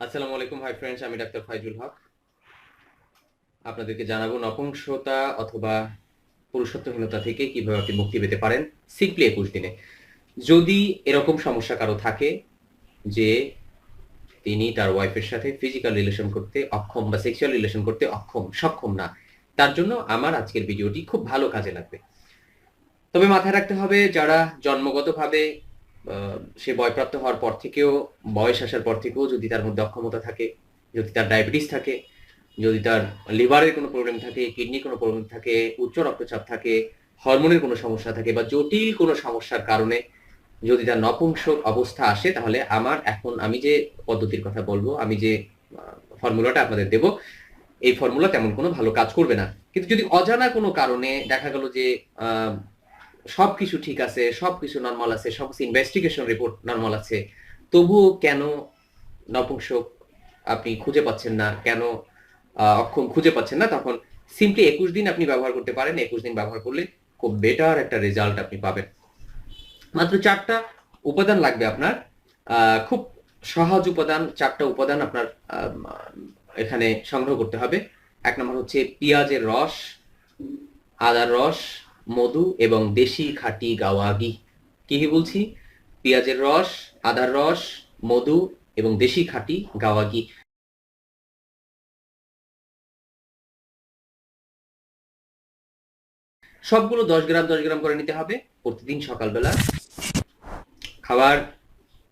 আসসালামু আলাইকুম hi friends, আমি ডাক্তার ফাইজুল হক। আপনাদেরকে জানাবো নপুংসতা অথবা পুরুষত্বহীনতা থেকে কিভাবে আপনি মুক্তি পেতে পারেন সিম্পলি 21 দিনে। যদি এরকম সমস্যা কারো থাকে যে তিনি তার ওয়াইফের সাথে ফিজিক্যাল রিলেশন করতে অক্ষম বা সেক্সুয়াল রিলেশন করতে সক্ষম না, তার জন্য আমার আজকের ভিডিওটি খুব ভালো কাজে লাগবে। তবে মাথায় রাখতে হবে, যারা জন্মগতভাবে সে বয়প্রাপ্ত হওয়ার পর থেকেও, বয়স আসার পর থেকেও যদি তার মধ্যে অক্ষমতা থাকে, যদি তার ডায়াবেটিস থাকে, যদি তার লিভারের কোনো প্রবলেম থাকে, কিডনির কোনো প্রবলেম থাকে, উচ্চ রক্তচাপ থাকে, হরমোনের কোনো সমস্যা থাকে বা জটিল কোনো সমস্যার কারণে যদি তার নপুংসক অবস্থা আসে, তাহলে আমি যে পদ্ধতির কথা বলবো, আমি যে ফর্মুলাটা আপনাদের দেব, এই ফর্মুলা তেমন কোনো ভালো কাজ করবে না। কিন্তু যদি অজানা কোনো কারণে দেখা গেল যে সবকিছু ঠিক আছে, সবকিছু নর্মাল আছে, সমস্ত ইনভেস্টিগেশন রিপোর্ট নর্মাল আছে, তবুও কেন নপুংসক আপনি খুঁজে পাচ্ছেন না, কেন অক্ষম খুঁজে পাচ্ছেন না, তখন সিম্পলি 21 দিন আপনি ব্যবহার করতে পারেন। 21 দিন ব্যবহার করলে খুব বেটার একটা রেজাল্ট আপনি পাবেন। মাত্র 4টা উপাদান লাগবে আপনার, খুব সহজ উপাদান। 4টা উপাদান আপনার এখানে সংগ্রহ করতে হবে। 1 নম্বর হচ্ছে পেঁয়াজের রস, আদার রস, মধু এবং দেশি খাঁটি গাওয়া ঘি। কি কি বলছি? পেঁয়াজের রস, আদার রস, মধু এবং দেশি খাঁটি গাওয়া ঘি। সবগুলো 10 গ্রাম 10 গ্রাম করে নিতে হবে প্রতিদিন সকালবেলা খাওয়ার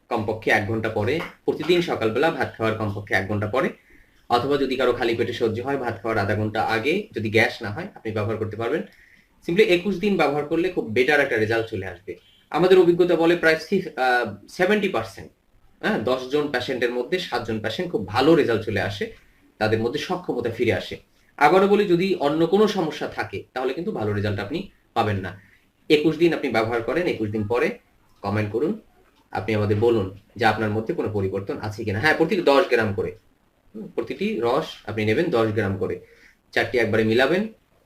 কমপক্ষে 1 ঘন্টা পরে, প্রতিদিন সকালবেলা ভাত খাওয়ার কমপক্ষে 1 ঘন্টা পরে, অথবা যদি কারো খালি পেটে সহ্য হয় ভাত খাওয়ার আধা ঘন্টা আগে, যদি গ্যাস না হয় আপনি ব্যবহার করতে পারবেন। সিম্পলি 21 দিন ব্যবহার করলে খুব বেটার একটা রেজাল্ট চলে আসবে। আমাদের অভিজ্ঞতা বলে প্রায় 70%, হ্যাঁ, 10 জন পেশেন্টের মধ্যে 7 জন পেশেন্ট খুব ভালো রেজাল্ট চলে আসে, তাদের মধ্যে সক্ষমতা ফিরে আসে। আবারও বলি, যদি অন্য কোনো সমস্যা থাকে তাহলে কিন্তু ভালো রেজাল্ট আপনি পাবেন না। 21 দিন আপনি ব্যবহার করেন, 21 দিন পরে কমেন্ট করুন, আপনি আমাদের বলুন যে আপনার মধ্যে কোনো পরিবর্তন আছে কিনা। হ্যাঁ, প্রতিটি 10 গ্রাম করে, প্রতিটি রস আপনি নেবেন 10 গ্রাম করে, 4টি একবারে মিলাবেন।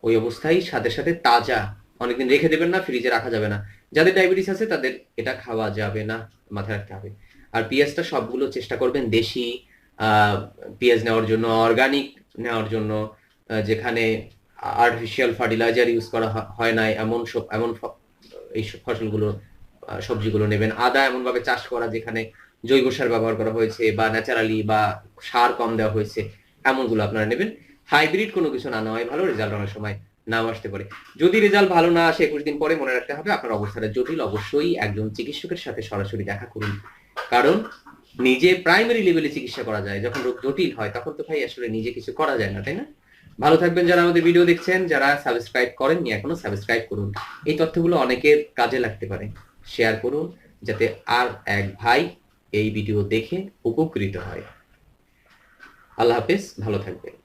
ওই অবস্থায় সাথে সাথে তাজা, অনেকদিন রেখে দেবেন না, ফ্রিজে রাখা যাবে না। যাদের ডায়াবেটিস আছে তাদের এটা খাওয়া যাবে না, মাথায় রাখতে হবে। আর পেঁয়াজটা সবগুলো চেষ্টা করবেন দেশি পেঁয়াজ নেওয়ার জন্য, অর্গানিক নেওয়ার জন্য, যেখানে আর্টিফিশিয়াল ফার্টিলাইজার ইউজ করা হয় না এই ফসলগুলো, সবজিগুলো নেবেন। আদা এমনভাবে চাষ করা যেখানে জৈব সার ব্যবহার করা হয়েছে বা ন্যাচারালি বা সার কম দেওয়া হয়েছে, এমনগুলো আপনারা নেবেন। হাইব্রিড কোনো কিছু না নেওয়াই ভালো, রেজাল্ট অনেক সময় নাও আসতে পারে। যদি রেজাল্ট ভালো না আসে 21 দিন পরে, মনে রাখতে হবে আপনার অবস্থাটা জটিল, অবশ্যই একজন চিকিৎসকের সাথে সরাসরি দেখা করুন। কারণ নিজে প্রাইমারি লেভেলে চিকিৎসা করা যায়, যখন রোগ জটিল হয় তখন তো ভাই আসলে নিজে কিছু করা যায় না, তাই না? ভালো থাকবেন। যারা আমাদের ভিডিও দেখছেন, যারা সাবস্ক্রাইব করেননি এখনো, সাবস্ক্রাইব করুন। এই তথ্যগুলো অনেকের কাজে লাগতে পারে, শেয়ার করুন যাতে আর এক ভাই এই ভিডিও দেখে উপকৃত হয়। আল্লাহ হাফেজ, ভালো থাকবেন।